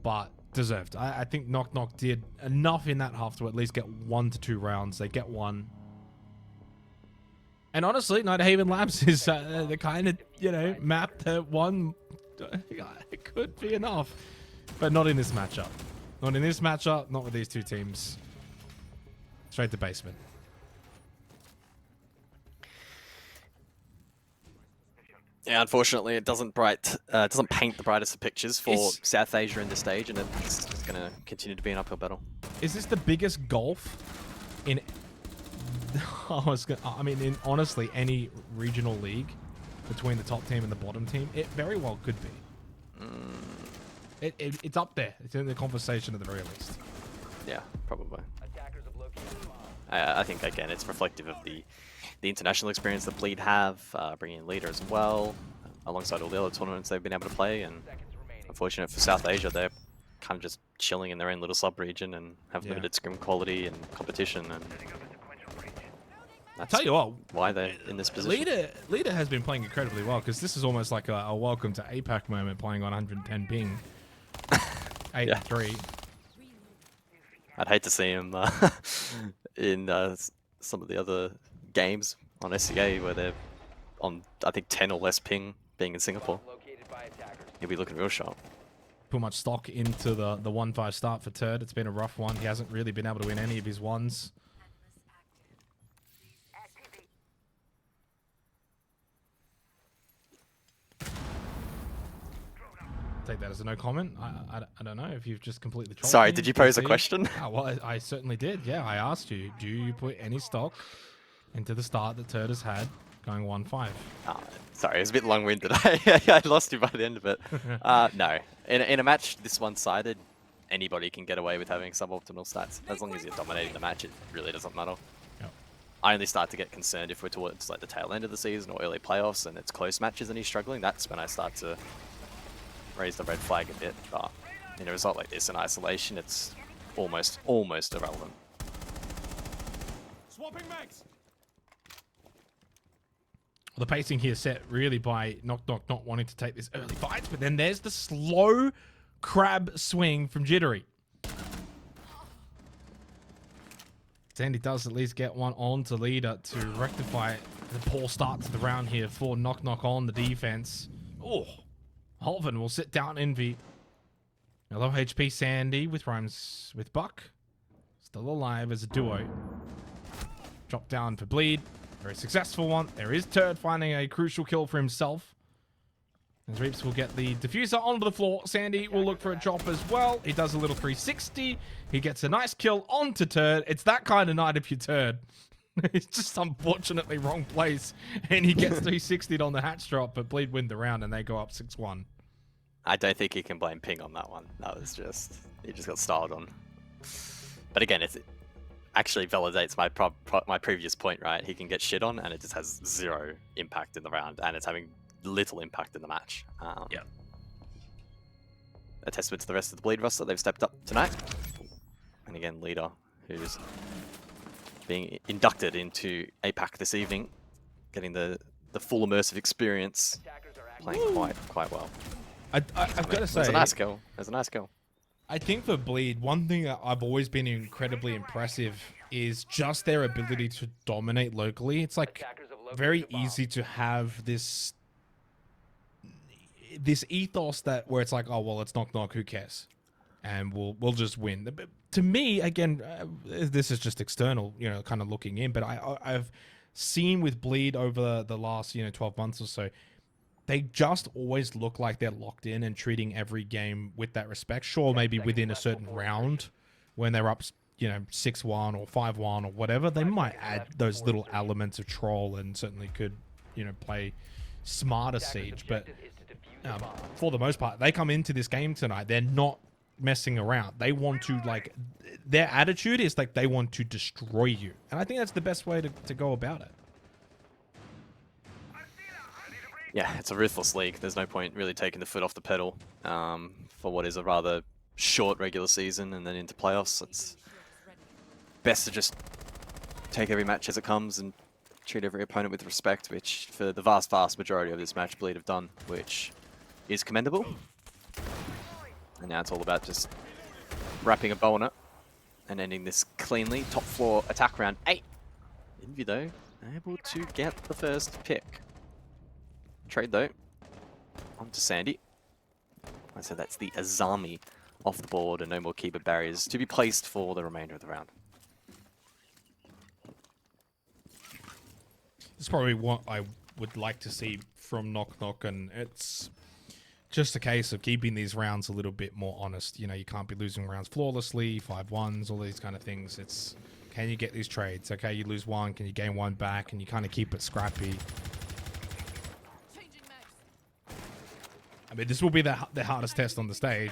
But deserved. I think Knock Knock did enough in that half to at least get 1 to 2 rounds. They get one. And honestly, Nighthaven Labs is the kind of, you know, map that one it could be enough. But not in this matchup. Not in this matchup, not with these two teams. Straight to basement. Yeah, unfortunately, it doesn't paint the brightest of pictures for South Asia in this stage, and it's going to continue to be an uphill battle. Is this the biggest gulf in? I mean, in honestly any regional league between the top team and the bottom team? It very well could be. It's up there. It's in the conversation at the very least. Yeah, probably. I think again, it's reflective of the international experience that Bleed have, bringing in Leader as well, alongside all the other tournaments they've been able to play. And unfortunate for South Asia, they're kind of just chilling in their own little sub-region and have limited scrim quality and competition. And that's tell you what, why they're in this position. Leader has been playing incredibly well, because this is almost like a welcome to APAC moment, playing on 110 ping. 8-3. I'd hate to see him in some of the other games on SCA where they're on, I think, 10 or less ping, being in Singapore. He'll be looking real sharp. Put much stock into the 1-5 start for Turd. It's been a rough one. He hasn't really been able to win any of his ones. Take that as a no comment. I don't know if you've just completely trolled Sorry, me. did you pose a question? Oh, well, I certainly did. Yeah, I asked you, do you put any stock into the start that Turd has had going 1-5? Sorry, it was a bit long-winded. I lost you by the end of it. No. In a match this one-sided, anybody can get away with having suboptimal stats. As long as you're dominating the match, it really doesn't matter. Yep. I only start to get concerned if we're towards like the tail end of the season or early playoffs and it's close matches and he's struggling. That's when I start to raise the red flag a bit. But in a result like this in isolation, it's almost irrelevant. Swapping mags. The pacing here set really by Knock Knock not wanting to take this early fight, but then there's the slow crab swing from Jittery. Sandy does at least get one on to Leader to rectify the poor start to the round here for Knock Knock on the defense. Oh, Holven will sit down Envy. A low HP Sandy with Rhymes with Buck. Still alive as a duo. Drop down for Bleed. Very successful one. There is Turd finding a crucial kill for himself. As Reaps will get the diffuser onto the floor. Sandy will look for a drop as well. He does a little 360. He gets a nice kill onto Turd. It's that kind of night if you Turd. It's just unfortunately wrong place. And he gets 360'd on the hatch drop, but Bleed win the round and they go up 6-1. I don't think he can blame Ping on that one. That was just, he just got styled on. But again, actually validates my previous point, right? He can get shit on, and it just has zero impact in the round, and it's having little impact in the match. Yeah. A testament to the rest of the Bleed roster. They've stepped up tonight. And again, Leader, who's being inducted into APAC this evening, getting the full immersive experience, playing quite well. I've got to say, there's a nice goal. There's a nice goal. I think for Bleed, one thing that I've always been incredibly impressive is just their ability to dominate locally. It's like very easy to have this ethos that where it's like, oh well, it's knock knock, who cares, and we'll just win. But to me, again, this is just external, you know, kind of looking in. But I've seen with Bleed over the last 12 months or so, they just always look like they're locked in and treating every game with that respect. Sure, maybe within a certain round when they're up, 6-1 or 5-1 or whatever, they might add those little elements of troll and certainly could, play smarter Siege. But for the most part, they come into this game tonight, they're not messing around. They want to, their attitude is like they want to destroy you. And I think that's the best way to go about it. Yeah, it's a ruthless league. There's no point really taking the foot off the pedal for what is a rather short regular season and then into playoffs. It's best to just take every match as it comes and treat every opponent with respect, which for the vast majority of this match Bleed have done, which is commendable. And now it's all about just wrapping a bow on it and ending this cleanly. Top floor attack round 8. Envy, though, able to get the first pick. Trade though, onto Sandy. So that's the Azami off the board and no more keeper barriers to be placed for the remainder of the round. It's probably what I would like to see from Knock Knock, and it's just a case of keeping these rounds a little bit more honest. You can't be losing rounds flawlessly, 5-1s, all these kind of things. It's, can you get these trades? Okay, you lose one, can you gain one back? And you kind of keep it scrappy. I mean, this will be the hardest test on the stage,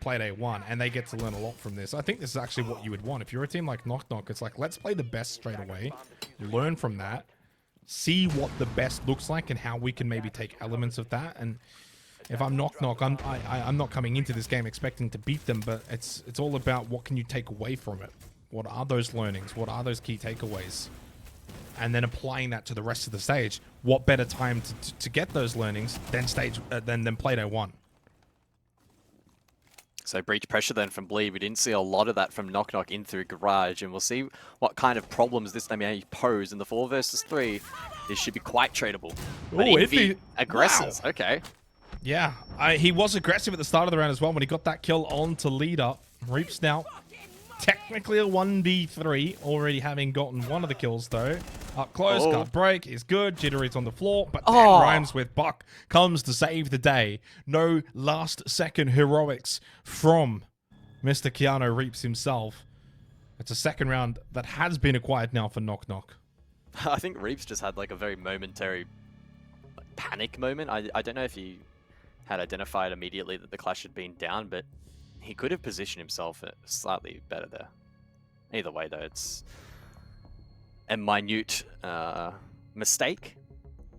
played A1, and they get to learn a lot from this. I think this is actually what you would want. If you're a team like Knock Knock, it's like, let's play the best straight away, learn from that, see what the best looks like and how we can maybe take elements of that. And if I'm Knock Knock, I'm not coming into this game expecting to beat them, but it's all about what can you take away from it. What are those learnings? What are those key takeaways? And then applying that to the rest of the stage. What better time to get those learnings than than Play-Doh 1? So breach pressure then from Bleed. We didn't see a lot of that from Knock Knock in through Garage, and we'll see what kind of problems this may pose in the 4 versus 3. This should be quite tradable. But Envy aggresses. Wow. Okay. Yeah, he was aggressive at the start of the round as well when he got that kill on to Leader. Reaps now technically a 1v3, already having gotten one of the kills though. Up close, cut break is good. Jittery's on the floor, but then Rhymes with Buck comes to save the day. No last second heroics from Mr. Keanu Reaps himself. It's a second round that has been acquired now for Knock Knock. I think Reaps just had like a very momentary panic moment. I don't know if he had identified immediately that the clash had been down, but he could have positioned himself slightly better there. Either way, though, it's a minute mistake.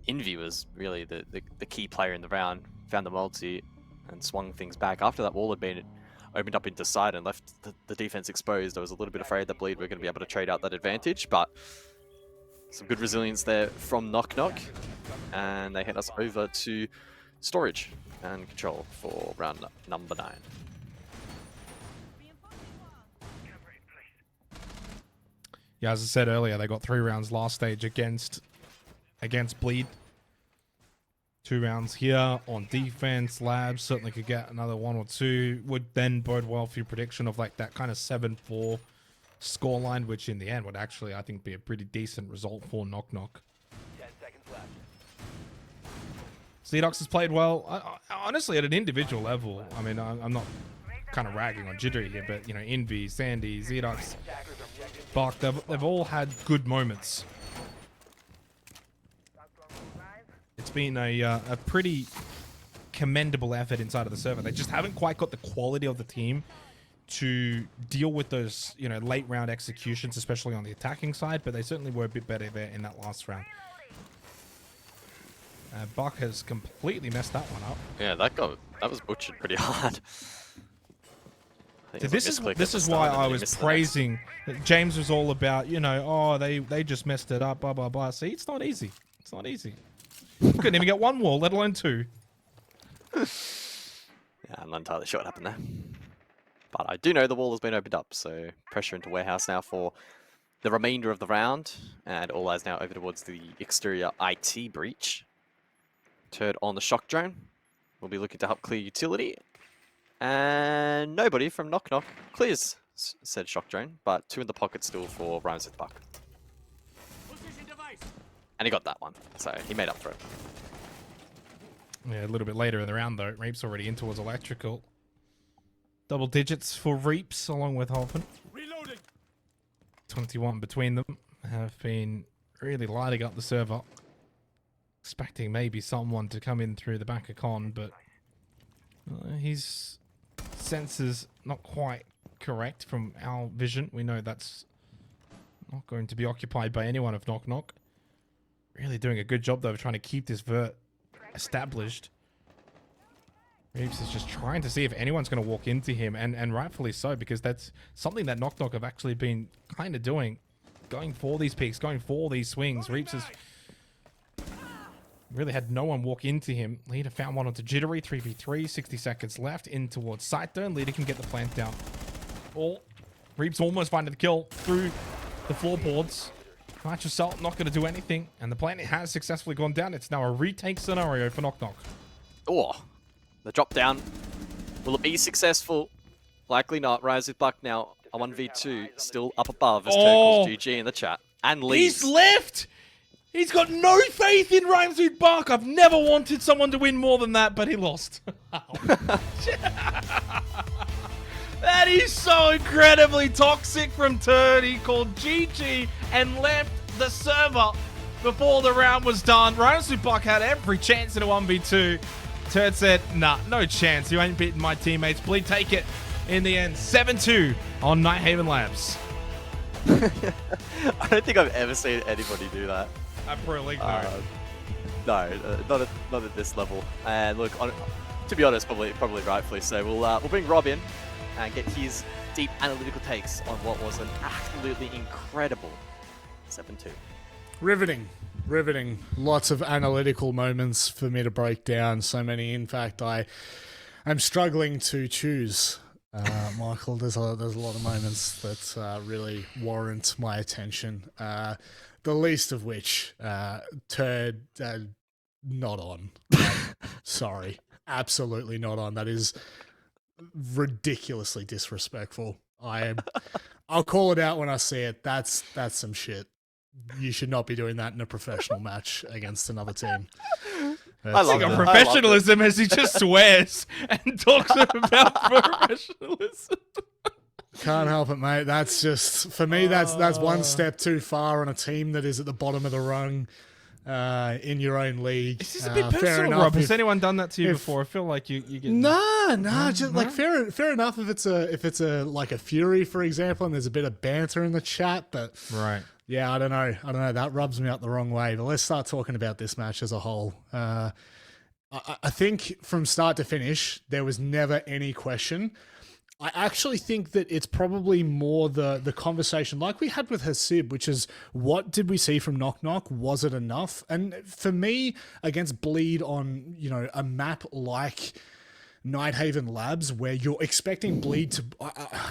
Envy was really the key player in the round, found the multi, and swung things back. After that wall had been opened up into side and left the defense exposed, I was a little bit afraid that Bleed were going to be able to trade out that advantage, but some good resilience there from Knock Knock, and they head us over to storage and control for round number 9. Yeah, as I said earlier, they got 3 rounds last stage against Bleed. 2 rounds here on defense. Labs certainly could get another 1 or 2. Would then bode well for your prediction of like that kind of 7-4 scoreline, which in the end would actually, I think, be a pretty decent result for Knock Knock. 10 seconds left. Zedox has played well. Honestly, at an individual level, I mean, I'm not kind of ragging on Jittery here, but, Envy, Sandy, Zedox, Buck, they've all had good moments. It's been a pretty commendable effort inside of the server. They just haven't quite got the quality of the team to deal with those, late round executions, especially on the attacking side, but they certainly were a bit better there in that last round. Buck has completely messed that one up. Yeah, that was butchered pretty hard. So this is why I was praising. James was all about, oh, they just messed it up, blah blah blah. See, it's not easy. It's not easy. Couldn't even get one wall, let alone two. Yeah, I'm not entirely sure what happened there. But I do know the wall has been opened up, so pressure into warehouse now for the remainder of the round, and all eyes now over towards the exterior IT breach. Turd on the shock drone. We'll be looking to help clear utility. And nobody from Knock Knock clears said shock drone, but 2 in the pocket still for Rhymes with Buck. And he got that one, so he made up for it. Yeah, a little bit later in the round though, Reap's already in towards electrical. Double digits for Reaps along with Hoffman. Reloading. 21 between them have been really lighting up the server. Expecting maybe someone to come in through the back of Con, but his senses not quite correct from our vision. We know that's not going to be occupied by anyone of Knock Knock. Really doing a good job though of trying to keep this vert established. Reeves is just trying to see if anyone's going to walk into him, and rightfully so, because that's something that Knock Knock have actually been kind of doing. Going for these peaks, going for these swings. Reeves has really had no one walk into him. Leader found one onto Jittery, 3v3, 60 seconds left, in towards site dome. Leader can get the plant down. Reeves almost finding the kill through the floorboards. Match Assault not going to do anything, and the plant has successfully gone down. It's now a retake scenario for Knock Knock. Oh, the drop down. Will it be successful? Likely not. Rise with Buck now. A 1v2 still up above as Turd calls GG in the chat. And leaves. He's left! He's got no faith in Rhymes with Buck. I've never wanted someone to win more than that, but he lost. That is so incredibly toxic from Turd. He called GG and left the server before the round was done. Rhymes with Buck had every chance in a 1v2. Turd said, nah, no chance. You ain't beating my teammates. Bleed, take it. In the end, 7-2 on Nighthaven Labs. I don't think I've ever seen anybody do that. At Pro League, no, not at this level. And look, to be honest, probably rightfully so. We'll bring Rob in and get his deep analytical takes on what was an absolutely incredible 7-2. Riveting. Lots of analytical moments for me to break down. So many, in fact, I'm struggling to choose. Michael, there's a lot of moments that really warrant my attention. The least of which, Turd, not on. Sorry, absolutely not on. That is ridiculously disrespectful. I'll call it out when I see it. That's some shit. You should not be doing that in a professional match against another team. I love professionalism as he just swears and talks about professionalism. Can't help it, mate. That's just, for me, that's one step too far on a team that is at the bottom of the rung in your own league. Is this a bit personal, Rob? Has anyone done that to you before? I feel like you get... Nah, just like fair enough if it's a like a Fury, for example, and there's a bit of banter in the chat, but right. Yeah, I don't know. That rubs me up the wrong way. But let's start talking about this match as a whole. I think from start to finish, there was never any question. I actually think that it's probably more the conversation like we had with Hasib, which is, what did we see from Knock Knock? Was it enough? And for me, against Bleed on, a map like Nighthaven Labs, where you're expecting Bleed to...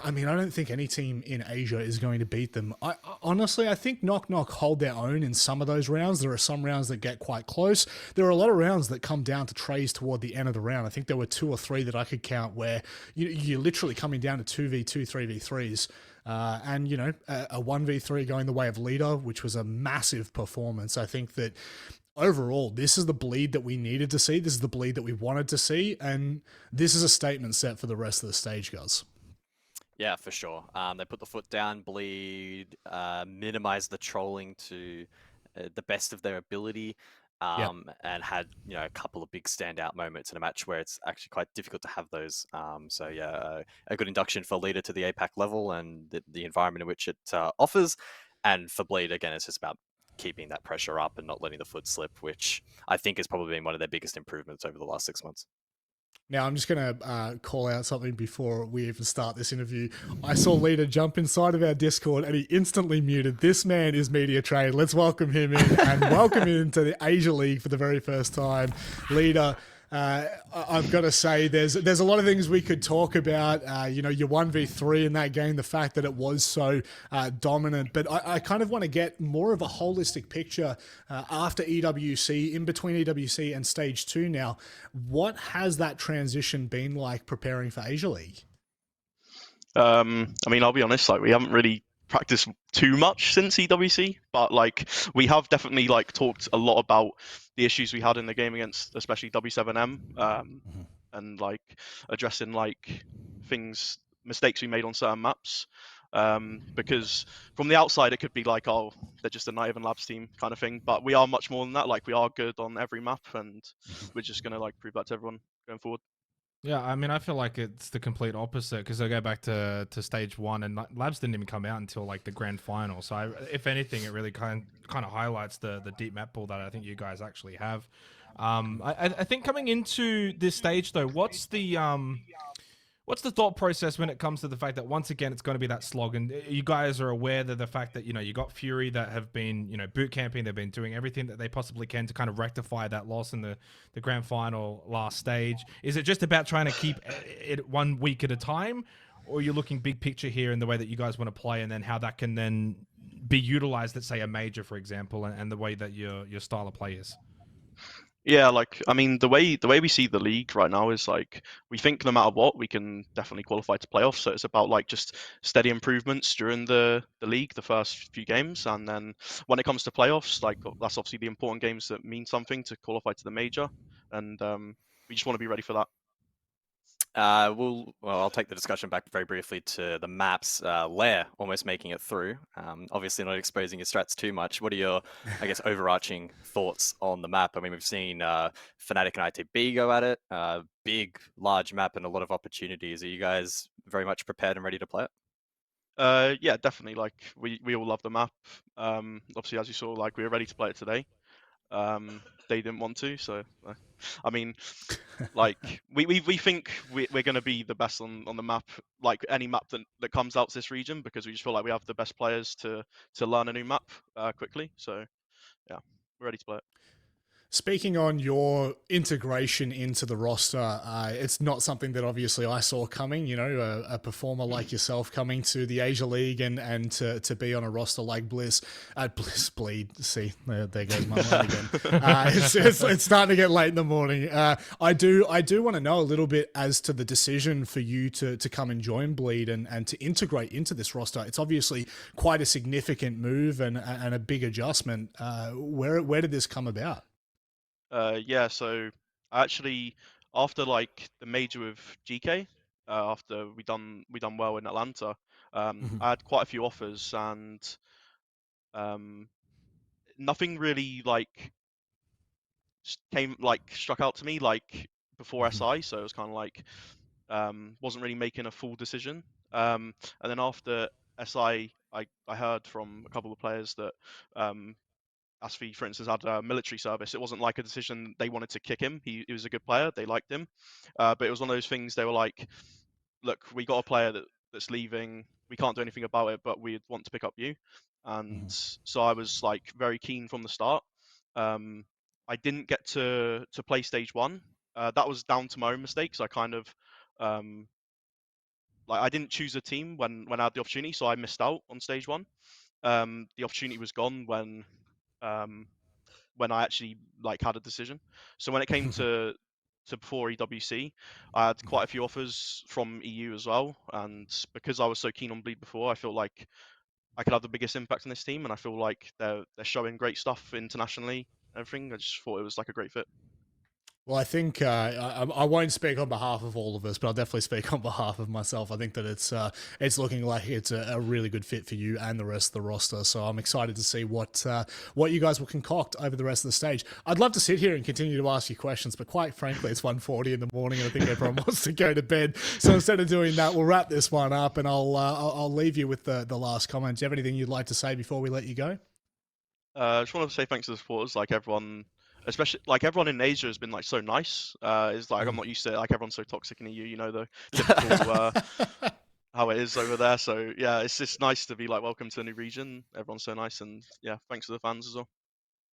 I mean, I don't think any team in Asia is going to beat them. Honestly, I think Knock Knock hold their own in some of those rounds. There are some rounds that get quite close. There are a lot of rounds that come down to trays toward the end of the round. I think there were 2 or 3 that I could count where you're literally coming down to 2v2, 3v3s. And, a 1v3 going the way of Leader, which was a massive performance. I think that overall, this is the Bleed that we needed to see. This is the Bleed that we wanted to see. And this is a statement set for the rest of the stage, guys. Yeah, for sure. They put the foot down, Bleed, minimize the trolling to the best of their ability. Yep. and had a couple of big standout moments in a match where it's actually quite difficult to have those. So yeah, a good induction for Leader to the APAC level and the environment in which it offers, and for Bleed again, it's just about keeping that pressure up and not letting the foot slip, which I think has probably been one of their biggest improvements over the last 6 months. Now, I'm just going to call out something before we even start this interview. I saw Leader jump inside of our Discord and he instantly muted. This man is media trained. Let's welcome him in and welcome him into the Asia League for the very first time. Leader, I've got to say, there's a lot of things we could talk about. Your 1v3 in that game, the fact that it was so dominant. But I kind of want to get more of a holistic picture after EWC, in between EWC and Stage 2 now. What has that transition been like preparing for Asia League? I mean, I'll be honest, like we haven't really practiced too much since EWC, but like we have definitely like talked a lot about the issues we had in the game against especially W7M, and like addressing like mistakes we made on certain maps. Because from the outside it could be like, oh, they're just a Night Even Labs team kind of thing, but we are much more than that. Like we are good on every map, and we're just gonna like prove that to everyone going forward. Yeah, I mean, I feel like it's the complete opposite because I go back to stage one and Labs didn't even come out until like the grand final. So, if anything, it really kind of highlights the deep map pool that I think you guys actually have. I think coming into this stage though, what's the thought process when it comes to the fact that once again it's going to be that slog, and you guys are aware that the fact that you got Fury that have been boot camping, they've been doing everything that they possibly can to kind of rectify that loss in the grand final last stage. Is it just about trying to keep it 1 week at a time, or you're looking big picture here in the way that you guys want to play, and then how that can then be utilized at say a major, for example, and the way that your style of play is? Yeah, like I mean, the way we see the league right now is like we think no matter what, we can definitely qualify to playoffs. So it's about like just steady improvements during the league, the first few games, and then when it comes to playoffs, like that's obviously the important games that mean something to qualify to the major, and we just want to be ready for that. I'll take the discussion back very briefly to the maps. Lair almost making it through. Obviously, not exposing your strats too much. What are your, I guess, overarching thoughts on the map? I mean, we've seen Fnatic and ITB go at it. Big, large map and a lot of opportunities. Are you guys very much prepared and ready to play it? Yeah, definitely. Like we all love the map. Obviously, as you saw, like we were ready to play it today. They didn't want to, so I mean, like we think we're going to be the best on the map, like any map that comes out to this region, because we just feel like we have the best players to learn a new map quickly. So yeah, we're ready to play it. Speaking on your integration into the roster, it's not something that obviously I saw coming. A performer like yourself coming to the Asia League and to be on a roster like Bliss, Bliss Bleed. See, there goes my mind again. It's starting to get late in the morning. I do want to know a little bit as to the decision for you to come and join Bleed and to integrate into this roster. It's obviously quite a significant move and a big adjustment. Where did this come about? Yeah, so actually after like the major with GK, after we done well in Atlanta, I had quite a few offers, and um, nothing really like struck out to me like before SI. So it was kind of like wasn't really making a full decision. And then after SI, I heard from a couple of players that Asfi, for instance, had a military service. It wasn't like a decision they wanted to kick him. He was a good player. They liked him. But it was one of those things they were like, look, we got a player that's leaving. We can't do anything about it, but we'd want to pick up you. And so I was like very keen from the start. I didn't get to play stage one. That was down to my own mistakes. I kind of like I didn't choose a team when I had the opportunity, so I missed out on stage one. The opportunity was gone um, when I actually like had a decision. So when it came to before EWC, I had quite a few offers from EU as well, and because I was so keen on Bleed before, I felt like I could have the biggest impact on this team, and I feel like they're showing great stuff internationally. Everything. I just thought it was like a great fit. Well, I think I won't speak on behalf of all of us, but I'll definitely speak on behalf of myself. I think that it's looking like it's a really good fit for you and the rest of the roster. So I'm excited to see what you guys will concoct over the rest of the stage. I'd love to sit here and continue to ask you questions, but quite frankly, it's 1:40 in the morning, and I think everyone wants to go to bed. So instead of doing that, we'll wrap this one up, and I'll leave you with the last comment. Do you have anything you'd like to say before we let you go? I just want to say thanks to the supporters, like everyone, especially like everyone in Asia has been like so nice. It's like I'm not used to it, like everyone's so toxic in EU, you know, the typical how it is over there. So yeah, it's just nice to be like welcome to a new region. Everyone's so nice, and yeah, thanks to the fans as well.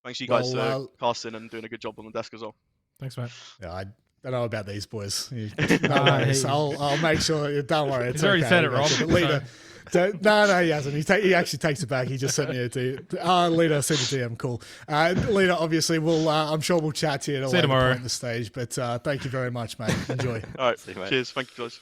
Thanks you guys for casting and doing a good job on the desk as well. Thanks, mate. Yeah, I don't know about these boys. No worries. I'll make sure. Don't worry. It's He's already okay. said it, Rob. Leader. No, he hasn't. He actually takes it back. He just sent me a DM. Leader sent a DM. Cool. Leader, obviously, I'm sure we'll chat to you at a later point in the stage. But thank you very much, mate. Enjoy. All right. See you, mate. Cheers. Thank you, guys.